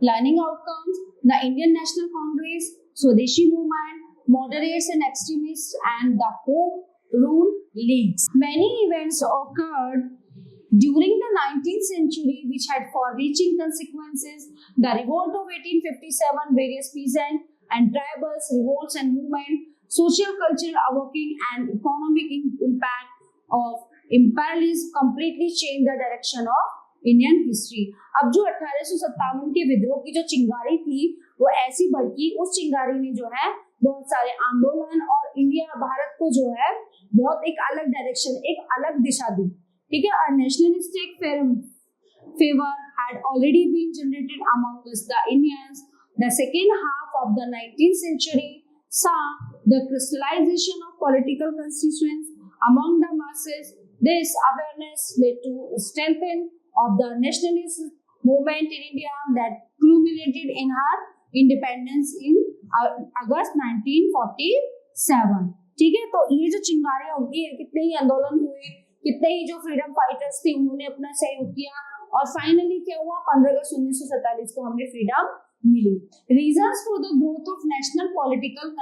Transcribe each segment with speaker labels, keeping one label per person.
Speaker 1: Learning outcomes, the Indian National Congress, Swadeshi movement, moderates and extremists, and the Home Rule Leagues. Many events occurred during the 19th century which had far-reaching consequences. The revolt of 1857, various peasant and tribals, revolts and movement, social cultural awakening and economic impact of imperialism completely changed the direction of Indian history. अब जो 1857 के विद्रोह की जो चिंगारी थी वो ऐसी भड़की, उस चिंगारी ने जो है बहुत सारे आंदोलन और इंडिया भारत को जो है बहुत एक अलग डायरेक्शन, एक अलग दिशा दी। ठीक है, nationalistic favour had already been generated amongst the Indians. The second half of the 19th century saw the crystallization of political constituents among the masses. This awareness led to strengthening of the nationalist movement in India that culminated in her independence in August 1947. ठीक है, तो ये जो चिंगारियां होती है, कितने ही आंदोलन हुए, कितने ही जो फ्रीडम फाइटर्स थे उन्होंने अपना सहयोग किया और फाइनली क्या हुआ, 15 अगस्त 1947 को हमें फ्रीडम मिली। Reasons for the growth of national political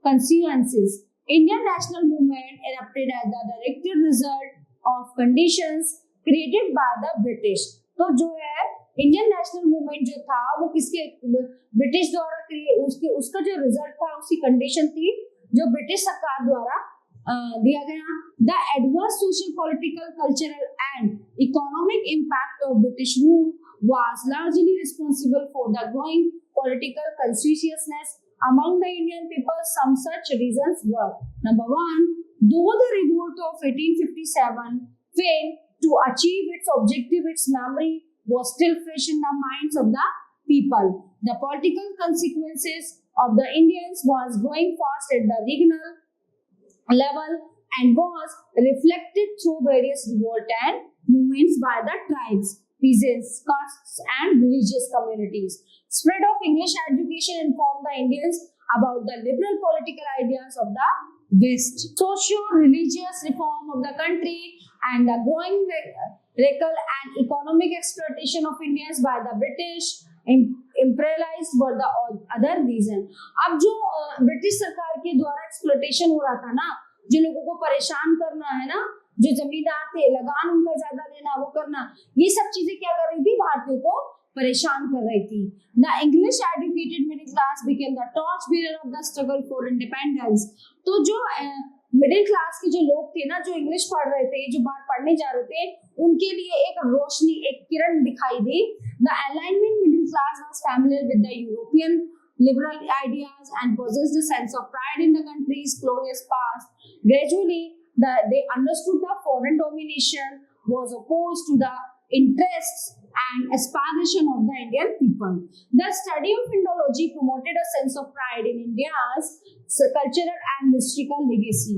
Speaker 1: constituencies, Indian national movement erupted as the direct result of conditions created by the British. तो जो है इंडियन नेशनल मूवमेंट जो था वो किसके, ब्रिटिश द्वारा उसका जो रिजल्ट था, उसकी कंडीशन थी जो ब्रिटिश सरकार द्वारा दिया गया। The adverse social political cultural and economic impact of British rule was largely responsible for the growing political consciousness among the Indian people. Some such reasons were: number one, though the revolt of 1857 failed to achieve its objective, its memory was still fresh in the minds of the people. The political consequences of the Indians was growing fast at the regional level and was reflected through various revolt and movements by the tribes, peasants, castes and religious communities. Spread of English education informed the Indians about the liberal political ideas of the West. Socio-religious reform of the country and the growing racial and economic exploitation of Indians by the British imperialists were the other reason. अब जो British सरकार के द्वारा exploitation हो रहा था ना, जो लोगों को परेशान करना है ना, जो जमींदार थे लगान उनका ज्यादा लेना, वो करना, ये सब चीजें क्या कर रही थी, भारतीयों को परेशान कर रही थी। The English educated middle class became the torch bearer of the struggle for independence. तो जो मिडिल क्लास के जो लोग थे ना, जो इंग्लिश पढ़ रहे थे, जो बाहर पढ़ने जा रहे थे, उनके लिए एक रोशनी, एक किरण दिखाई दी। The alignment middle class was familiar with the European liberal ideas and possessed a sense of pride in the country's glorious past. Gradually, they understood the foreign domination was opposed to the interests and aspiration of the Indian people. The study of Indology promoted a sense of pride in India's cultural and historical legacy.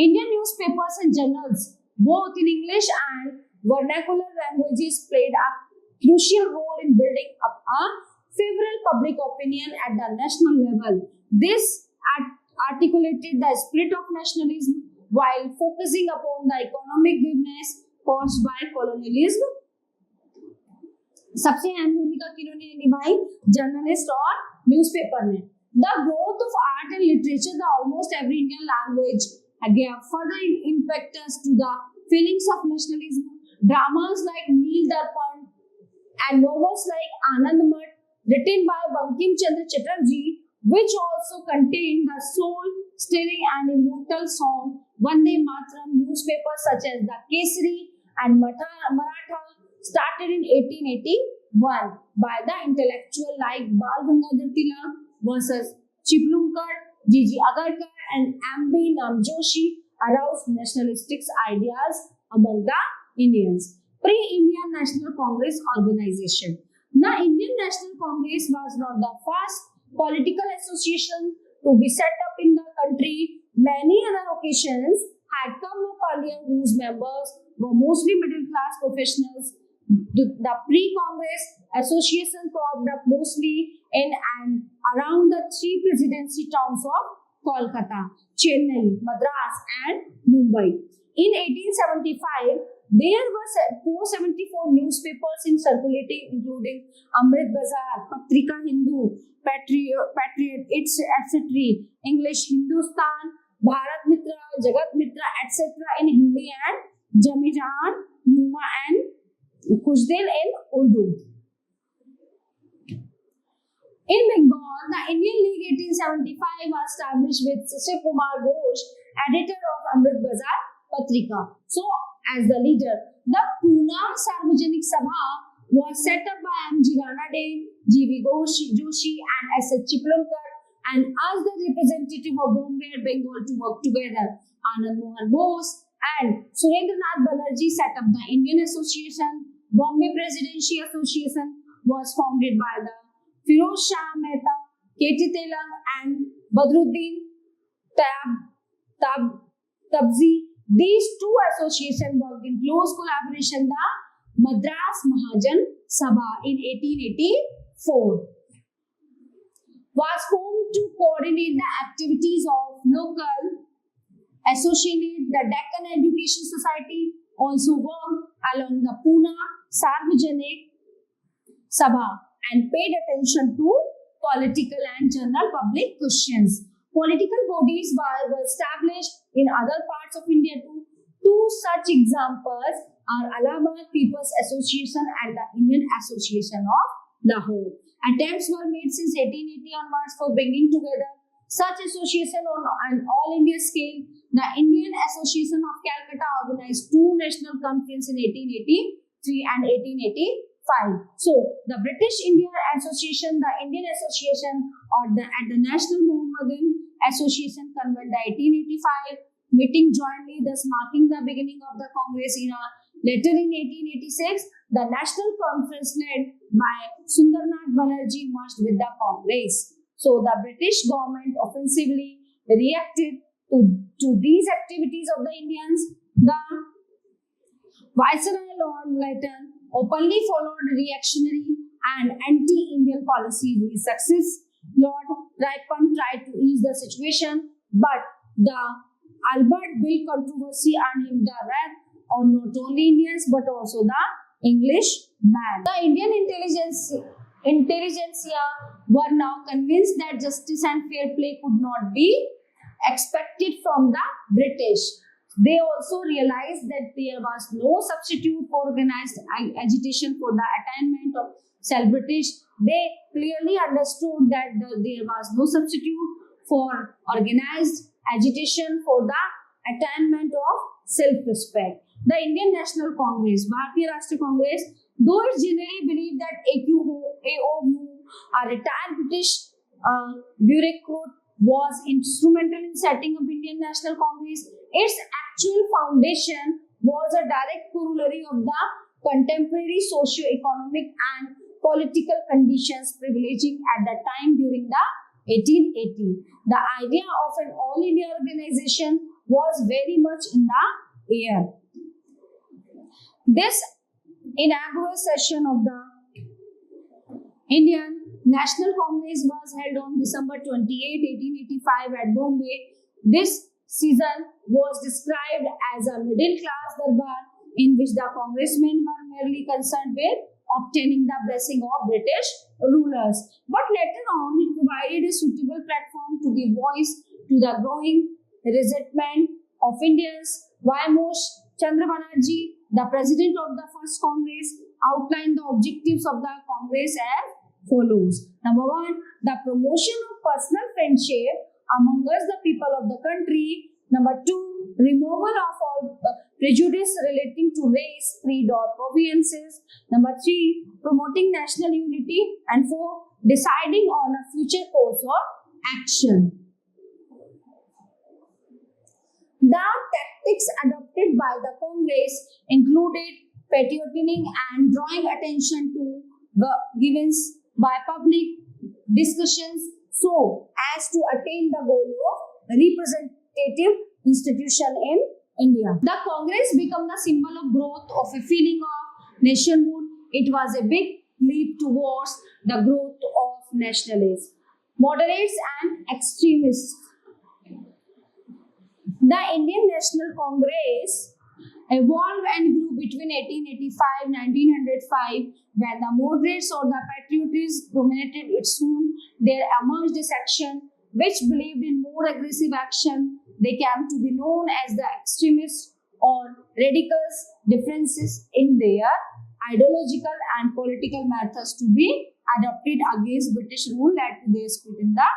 Speaker 1: Indian newspapers and journals, both in English and vernacular languages, played a crucial role in building up a favorable public opinion at the national level. This articulated the spirit of nationalism while focusing upon the economic goodness caused by colonialism. सबसे अहम भूमिका किन्होंने निभाई, journalist और newspaper ने। The growth of art and literature, the almost every Indian language gave further impetus to the feelings of nationalism. Dramas like Neel Darpan and novels like Anand Mat, written by Bankim Chandra Chatterjee, which also contained the soul-stirring and immortal song Vande Mataram. Newspapers such as the Kesari and Maratha started in 1881 by the intellectual like Bal Gangadhar Tilak versus Chiplumkar, G.G. Agarkar and M.B. Namjoshi aroused nationalistic ideas among the Indians. Pre-Indian National Congress organization. The Indian National Congress was not the first political association to be set up in the country. Many other occasions had come up earlier whose members were mostly middle-class professionals. The pre-Congress association cropped up mostly in and around the three presidency towns of Kolkata, Chennai, Madras and Mumbai. In 1875, There were 474 newspapers in circulating, including Amrit Bazar, Patrika Hindu, Patriot, etc., English Hindustan, Bharat Mitra, Jagat Mitra, etc. in Hindi, and Jamijan, Numa, and Khujdil in Urdu. In Bengal, the Indian League 1875 was established with Sisir Kumar Ghosh, editor of Amrit Bazar Patrika. So, as the leader, the Pune Sarvajanik Sabha was set up by M.G. Ranade, G.V. Joshi, and S.H. Chiplankar, and asked the representative of Bombay and Bengal to work together. Anand Mohan Bose and Surendranath Banerjee set up the Indian Association. Bombay Presidency Association was founded by the Firoz Shah Mehta, K.T. Telang, and Badruddin Tabzi. These two associations worked in close collaboration. The Madras Mahajan Sabha in 1884 was formed to coordinate the activities of local associations. The Deccan Education Society also worked along the Pune Sarvajanik Sabha and paid attention to political and general public questions. Political bodies were established in other parts of India too. Two such examples are Allahabad People's Association and the Indian Association of Lahore. Attempts were made since 1880 onwards for bringing together such association on an all-India scale. The Indian Association of Calcutta organized two national conferences in 1883 and 1885. So, the British Indian Association, the Indian Association, and the National Mohammedan Association convened the 1885 meeting jointly, thus marking the beginning of the Congress era. Later in 1886, the National Conference led by Sundarnath Banerjee merged with the Congress. So, the British government offensively reacted to these activities of the Indians. The Viceroy Lord Lytton openly followed reactionary and anti-Indian policies. His success, Lord Ripon, tried to ease the situation, but the Albert Bill controversy earned him the wrath of not only Indians but also the English man. The Indian intelligentsia were now convinced that justice and fair play could not be expected from the British. They also realized that there was no substitute for organized agitation for the attainment of self-British. They clearly understood that there was no substitute for organized agitation for the attainment of self-respect. The Indian National Congress, Bharatiya Rashtriya Congress, though it generally believed that AOU, a retired British bureaucrat, was instrumental in setting up Indian National Congress, its actual foundation was a direct corollary of the contemporary socio-economic and political conditions prevailing at the time during the 1880. The idea of an all-India organization was very much in the air. This inaugural session of the Indian National Congress was held on December 28, 1885 at Bombay. This season was described as a middle-class darbar in which the congressmen were merely concerned with obtaining the blessing of British rulers. But later on, it provided a suitable platform to give voice to the growing resentment of Indians. Vaimosh Chandra Banerjee, the president of the first Congress, outlined the objectives of the Congress as follows. Number one, the promotion of personal friendship among us, the people of the country. Number two, removal of all prejudice relating to race, creed, or provinces. Number three, promoting national unity. And four, deciding on a future course of action. The tactics adopted by the Congress included patrioting and drawing attention to the events by public discussions so as to attain the goal of representative institution in India. The Congress became the symbol of growth of a feeling of nationhood. It was a big leap towards the growth of nationalism. Moderates and extremists. The Indian National Congress evolved and grew between 1885 1905 when the moderates or the patriots dominated its rule. There emerged a section which believed in more aggressive action. They came to be known as the extremists or radicals. Differences in their ideological and political methods to be adopted against British rule led to their split in the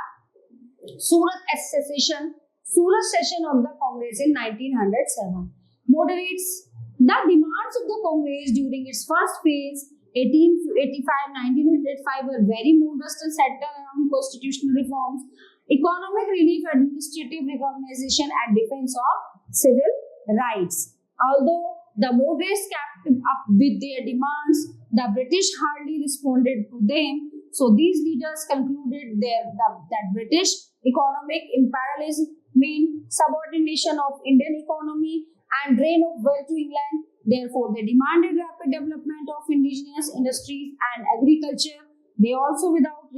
Speaker 1: Surat session of the Congress in 1907. Moderates. The demands of the Congress during its first phase 1885-1905 were very modest and centered around constitutional reforms, economic relief, administrative recognition and defense of civil rights. Although the moderates kept up with their demands, the British hardly responded to them. So these leaders concluded that British economic imperialism meant subordination of Indian economy and drain of wealth to England. Therefore, they demanded rapid development of indigenous industries and agriculture. They also wanted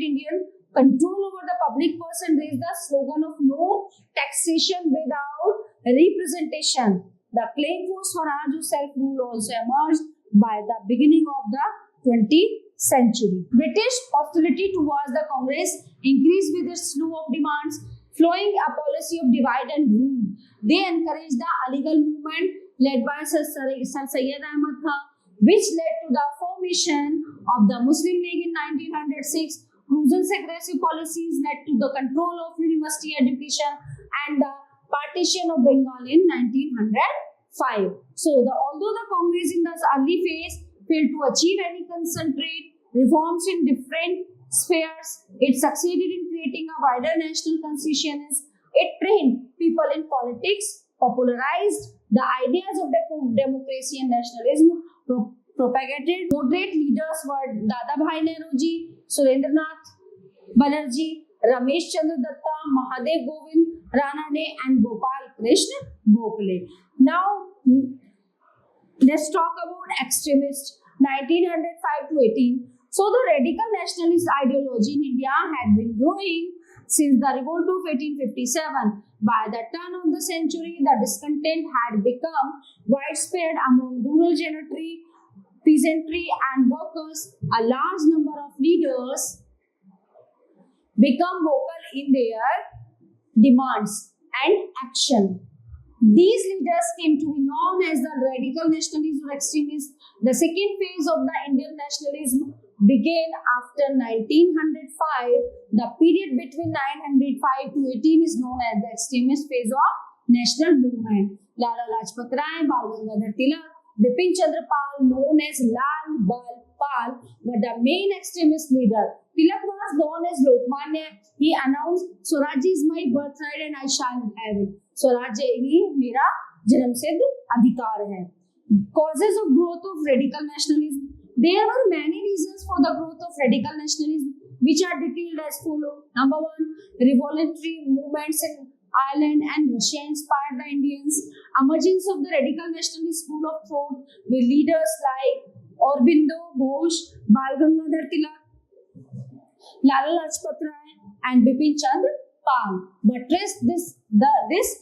Speaker 1: Indian control over the public purse and raised the slogan of no taxation without representation. The claim for Swaraj or self-rule also emerged by the beginning of the 20th century. British hostility towards the Congress increased with its slew of demands, following a policy of divide and rule. They encouraged the illegal movement led by Sir Syed Ahmad Khan, which led to the formation of the Muslim League in 1906, whose aggressive policies led to the control of university education and the partition of Bengal in 1905. So, although the Congress in this early phase failed to achieve any concentrate reforms in different spheres, it succeeded in creating a wider national consciousness. It trained people in politics, popularized the ideas of democracy and nationalism, propagated. Moderate leaders were Dadabhai Nehruji, Surendranath Banerjee, Ramesh Chandra Datta, Mahadev Govind Ranade, and Gopal Krishna Gokhale. Now, let's talk about extremists 1905 to 18. So, the radical nationalist ideology in India had been growing since the revolt of 1857. By the turn of the century, the discontent had become widespread among rural gentry, peasantry, and workers. A large number of leaders become vocal in their demands and action. These leaders came to be known as the radical nationalists or extremists. The second phase of the Indian nationalism began after 1905. The period between 905 to 18 is known as the extremist phase of national movement. Lala Lajpat Rai, Bal Gangadhar Tilak, Bipin Chandra Pal, known as Lal Bal Pal, were the main extremist leader. Tilak was known as Lokmanya. He announced, Swaraj is my birthright and I shall have it. Swaraj ही मेरा जन्मसिद्ध अधिकार है. Causes of growth of radical nationalism. There were many reasons for the growth of radical nationalism, which are detailed as follows. Number one, revolutionary movements in Ireland and Russia inspired the Indians. Emergence of the radical nationalist school of thought with leaders like Aurobindo Ghosh, Bal Gangadhar Tilak, Lala Lajpat Rai, and Bipin Chandra Pal buttressed this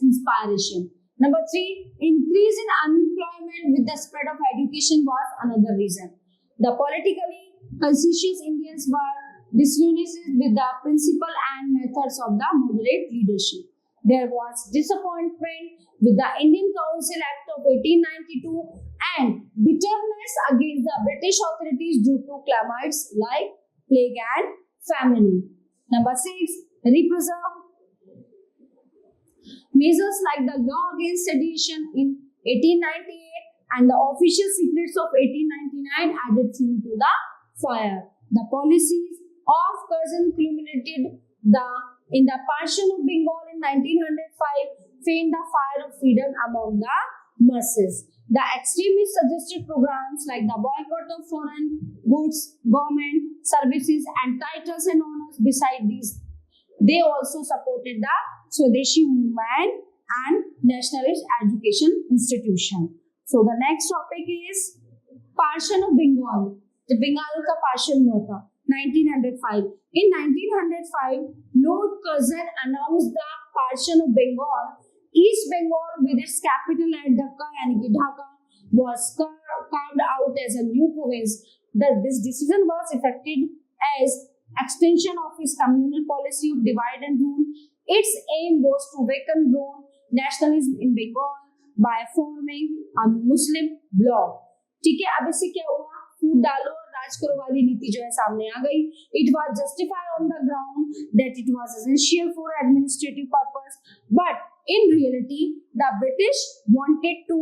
Speaker 1: inspiration. Number three, increase in unemployment with the spread of education was another reason. The politically conscientious Indians were disillusioned with the principle and methods of the moderate leadership. There was disappointment with the Indian Council Act of 1892 and bitterness against the British authorities due to calamities like plague and famine. Number six, repression. Measures like the law against sedition in 1898 and the official secrets of 1899 added fuel to the fire. The policies of Curzon culminated in the partition of Bengal in 1905, fanned the fire of freedom among the masses. The extremists suggested programs like the boycott of foreign goods, government services, and titles and honors. Besides these, they also supported the Swadeshi movement and nationalist education institution. So the next topic is partition of Bengal. The Bengal का partition हुआ था 1905. In 1905, Lord Curzon announced the partition of Bengal East Bengal, with its capital at Dhaka, yani ki Dhaka, was carved out as a new province. This decision was effected as extension of his communal policy of divide and rule. Its aim was to weaken grown nationalism in Bengal by forming a Muslim bloc. ठीक है, अब इससे क्या हुआ, फूट डालो और राज करो वाली नीति जो है सामने आ गई. It was justified on the ground that it was essential for administrative purpose, but in reality, the British wanted to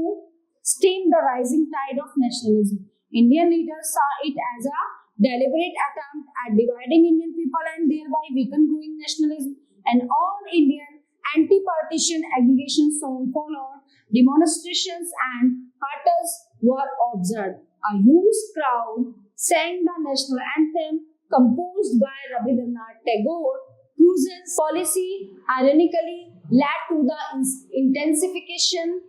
Speaker 1: stem the rising tide of nationalism. Indian leaders saw it as a deliberate attempt at dividing Indian people and thereby weaken growing nationalism. And all Indian anti-partition aggregations soon followed. Demonstrations and hunters were observed. A huge crowd sang the national anthem composed by Rabindranath Tagore. Cruise's policy ironically led to the intensification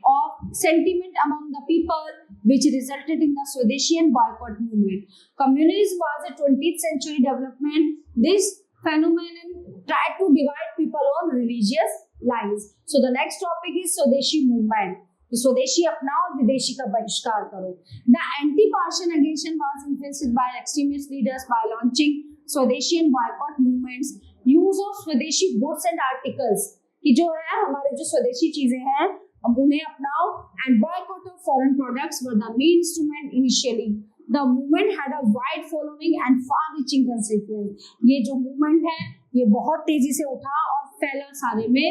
Speaker 1: of sentiment among the people, which resulted in the Swadeshi and boycott movement. Communism was a 20th century development. This phenomenon tried to divide people on religious lines. So the next topic is Swadeshi movement. स्वदेशी अपनाओ, विदेशी का बहिष्कार करो. The anti-partition aggression was influenced by extremist leaders by launching Swadeshi and boycott movements. Use of Swadeshi goods and articles, कि जो है हमारे जो स्वदेशी चीजें हैं हम उन्हें अपनाओ, and boycott of foreign products were the main instrument initially. The movement had a wide following and far-reaching consequence. ये जो movement है ये बहुत तेजी से उठा और फैला सारे में.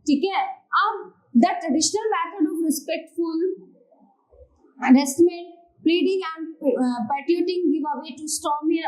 Speaker 1: ठीक है, अब the traditional method of respectful arrestment, pleading and patrioting give way to stormy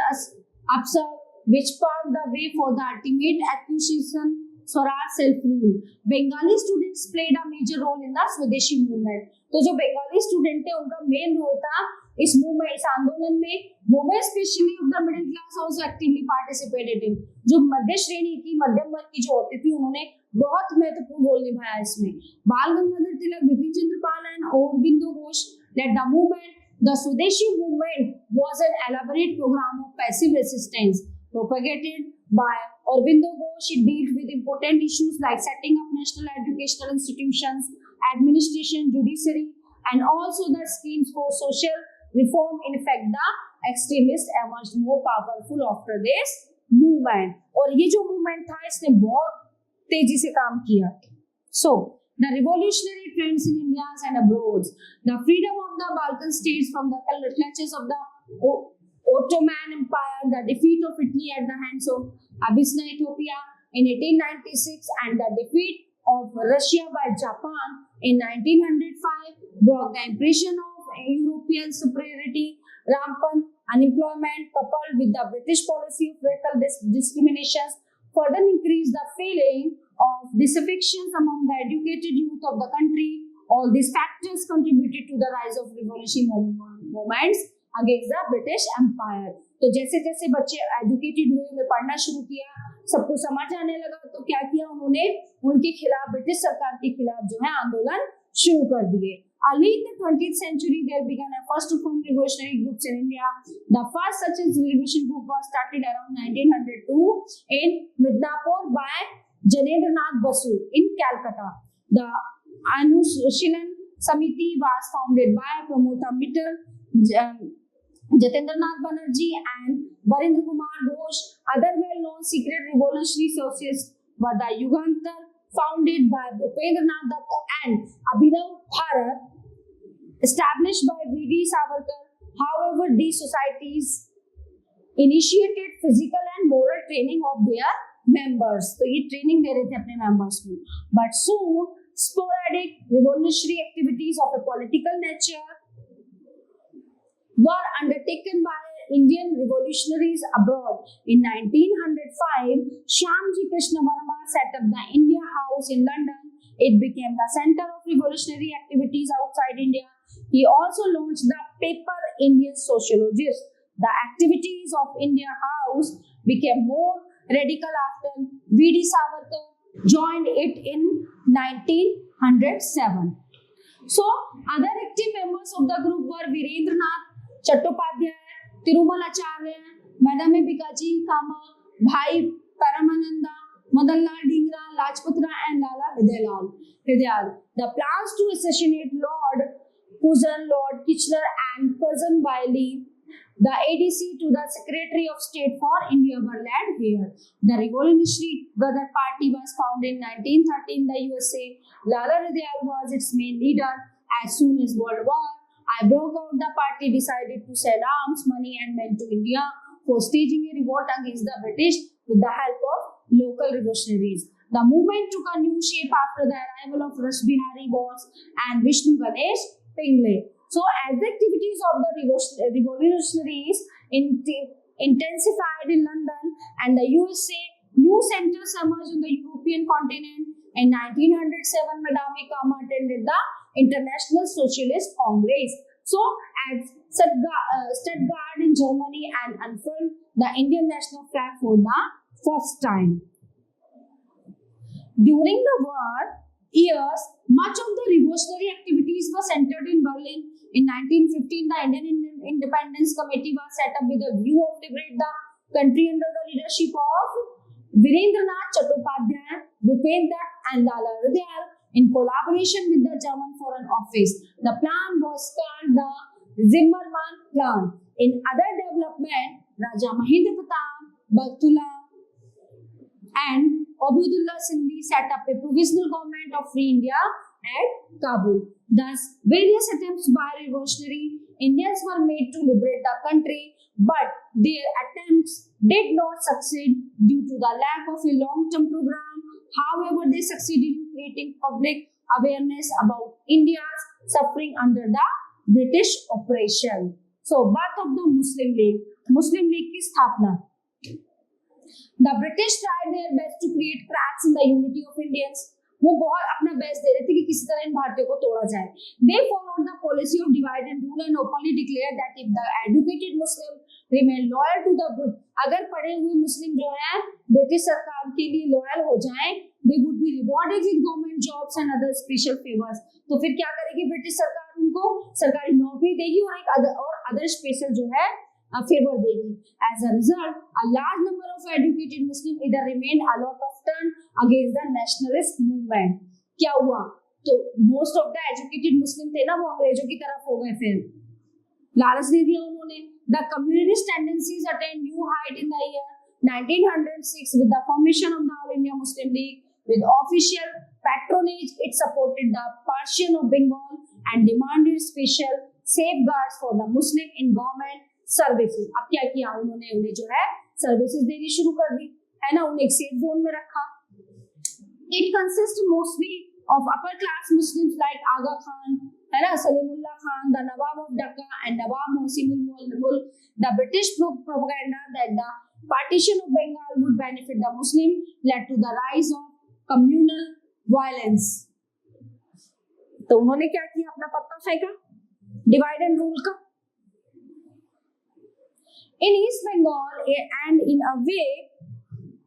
Speaker 1: upsurge, which paved the way for the ultimate acquisition Swaraj self-rule. Bengali students played a major role in the Swadeshi movement. तो जो Bengali student थे उनका main role था इस movement, इस आंदोलन में. Women specially of the middle class also actively participated in. जो मध्य श्रेणी की, मध्यम वर्ग की जो होती थी उन्होंने बहुत महत्वपूर्ण रोल निभाया इसमें. Bal Gangadhar Tilak, Bipin Chandra Pal and Aurobindo Ghosh led the movement. The Swadeshi movement was an elaborate program of passive resistance propagated by Aurobindo Ghosh. It dealt with important issues like setting up national educational institutions, administration, judiciary, and also the schemes for social reform. In fact, the extremists emerged more powerful after this movement. और ये जो movement था इसने बहुत तेजी से काम किया. So the revolutionary trends in India and abroad, the freedom of the Balkan states from the clutches of the Ottoman Empire, the defeat of Italy at the hands of Abyssinia, Ethiopia in 1896, and the defeat of Russia by Japan in 1905 brought the impression of European superiority. Rampant unemployment coupled with the British policy of racial discriminations further increased the feeling of disaffection among the educated youth of the country. All these factors contributed to the rise of revolutionary movements against the British Empire. तो जैसे जैसे बच्चे educated हुए, उन्हें पढ़ना शुरू किया, सबको समझ आने लगा, तो क्या किया उन्होंने, उनके खिलाफ, ब्रिटिश सरकार के खिलाफ जो है आंदोलन शुरू कर दिए. Early in the 20th century, there began efforts to form revolutionary groups in India. The first such revolution group was started around 1902 in Midnapur by Jayendranath Basu in Calcutta. The Anushilan Samiti was founded by Pramod Mittal, Jatendranath Banerjee and Barendra Kumar Ghosh. Other well-known secret revolutionary societies were the Yugantar, founded by Bhupendranath Dutt, and Abhinav Bharat, established by V.D. Savarkar. However, these societies initiated physical and moral training of their members. तो ये training दे रहे थे अपने members को. But soon, sporadic revolutionary activities of a political nature were undertaken by Indian revolutionaries abroad. In 1905, Shyamji Krishna Verma set up the India House in London. It became the center of revolutionary activities outside India. He also launched the paper Indian Sociologist. The activities of India House became more radical after V.D. Savarkar joined it in 1907. So, other active members of the group were Virendranath Chattopadhyay, Tirumalacharya, Madame Bikaji Kama, Bhai Paramananda, Madan Lal Dhingra, Lajpat Rai and Lala Hridayal. The plans to assassinate Lord Curzon, Lord Kitchener and Curzon Wiley, the ADC to the Secretary of State for India, were led here. The Revolutionary Brother Party was founded in 1930 in the USA. Lala Hridayal was its main leader. As soon as World War I broke out, the party decided to sell arms, money and men to India for staging a revolt against the British with the help of local revolutionaries. The movement took a new shape after the arrival of Rash Bihari Bose and Vishnu Ganesh Pingle. So, as the activities of the revolutionaries intensified in London and the USA, new centers emerged on the European continent. In 1907, Madame Kama attended the International Socialist Congress. So, at Stuttgart in Germany and unfurled the Indian national flag for the first time. During the war years, much of the revolutionary activities were centered in Berlin. In 1915, the Indian Independence Committee was set up with a view of liberate the country under the leadership of Virendranath Chattopadhyay, Bhupendra Dutt and Lala Hridayal in collaboration with the German Foreign Office. The plan was called the Zimmermann Plan. In other development, Raja Mahendra Pratap, Baghtula and Abdullah Sindhi set up a provisional government of Free India at Kabul. Thus, various attempts by revolutionary Indians were made to liberate the country, but their attempts did not succeed due to the lack of a long-term program. However, they succeeded in creating public awareness about India's suffering under the British oppression. So, birth of the Muslim League. Muslim League की स्थापना. The British tried their best to create cracks in the unity of Indians. वो बहुत अपना best दे रहे थे कि किसी तरह इन भारतीयों को तोड़ा जाए. They followed the policy of divide and rule and openly declared that if the educated Muslim remain loyal to the अगर पढ़े हुए मुस्लिम जो है ब्रिटिश सरकार के लिए लॉयल हो जाएं, they would be rewarded with government jobs and other special favors. तो फिर क्या करेगी ब्रिटिश सरकार? उनको सरकारी नौकरी देगी और एक अदर स्पेशल जो है फेवर देगी. As a result, a large number of educated Muslims either remained a lot of turn against the nationalist movement. क्या हुआ? तो most of the educated Muslim थे ना वो अंग्रेजों की तरफ हो गए. फिर लालच दे दिया उन्होंने. The communist tendencies attained new height in the year 1906 with the formation of the All India Muslim League. With official patronage, it supported the Persian of Bengal and demanded special safeguards for the Muslim in government services. अब क्या किया उन्होंने? उन्हें जो है services देनी शुरू कर दी है ना, उन्हें एक सेफ जोन में रखा. It consist mostly of upper class Muslims like Aga Khan है ना, Salimullah Khan, the Nawab of Dhaka and Nawab Mohsinul Mulk. The British propaganda that the partition of Bengal would benefit the Muslim led to the rise of communal violence. तो उन्होंने क्या किया? अपना पत्ता फेंका डिवाइड एंड रूल का. In East Bengal and in a way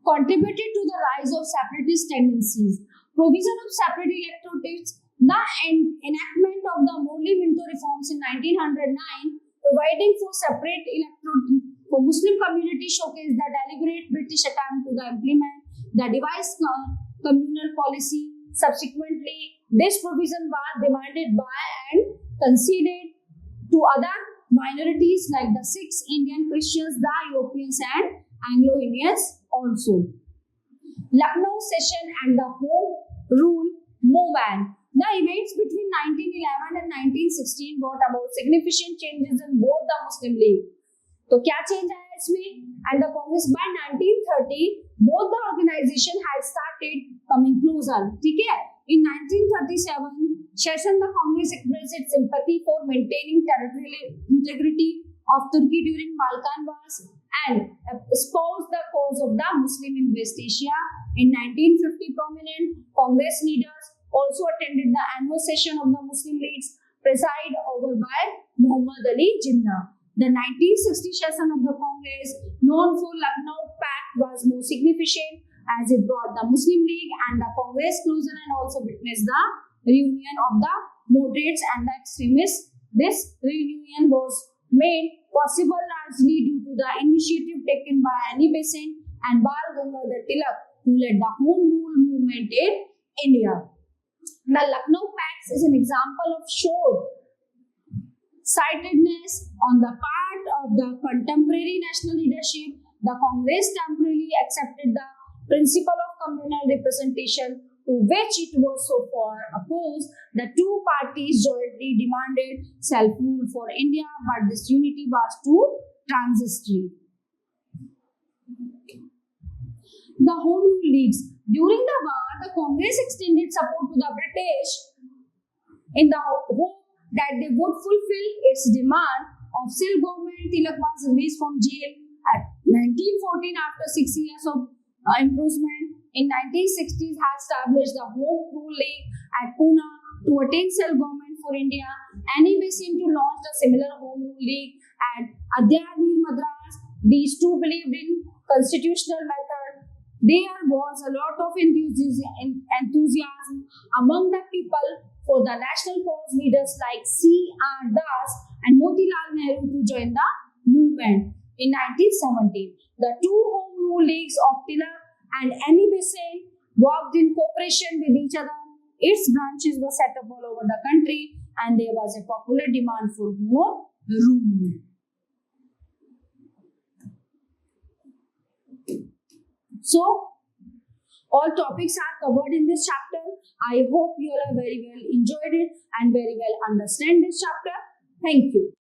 Speaker 1: contributed to the rise of separatist tendencies. Provision of separate electorates, the enactment of the Morley-Minto reforms in 1909, providing for separate electorate for Muslim community showcased the deliberate British attempt to implement the devised communal policy. Subsequently, this provision was demanded by and conceded to other minorities like the Sikhs, Indian Christians, the Europeans and Anglo-Indians also. Lucknow session and the Home Rule Movement. The events between 1911 and 1916 brought about significant changes in both the Muslim League. तो क्या change आया इसमें? And the Congress by 1930, both the organization had started coming closer. ठीक है? In 1937 session, the Congress expressed its sympathy for maintaining territorial integrity of Turkey during Balkan Wars and espoused the cause of the Muslim in West Asia. In 1950, prominent Congress leaders also attended the annual session of the Muslim Leagues, presided over by Muhammad Ali Jinnah. The 1960 session of the Congress, known for Lucknow Pact, was more significant as it brought the Muslim League and the Congress closer and also witnessed the reunion of the moderates and the extremists. This reunion was made possible largely due to the initiative taken by Annie Besant and Bal Gangadhar Tilak who led the Home Rule movement in India. The Lucknow Pact is an example of short-sightedness on the part of the contemporary national leadership. The Congress temporarily accepted the principle of communal representation, to which it was so far opposed. The two parties jointly demanded self-rule for India, but this unity was too transitory. The Home Rule Leagues. During the war, the Congress extended support to the British in the hope that they would fulfill its demand of civil government. Tilak was released from jail at 1914 after 6 years of imprisonment. In 1960s, had established the Home Rule League at Pune to attain self-government for India. Anyway, seemed to launch a similar Home Rule League at Adyavir, Madras. These two believed in constitutional method. There was a lot of enthusiasm among the people for the national cause. Leaders like C.R. Das and Motilal Nehru to join the movement. In 1917, the two Home Rule Leagues of Tilak and Annie Besant worked in cooperation with each other. Its branches were set up all over the country, and there was a popular demand for more rule. So, all topics are covered in this chapter. I hope you all have very well enjoyed it and very well understand this chapter. Thank you.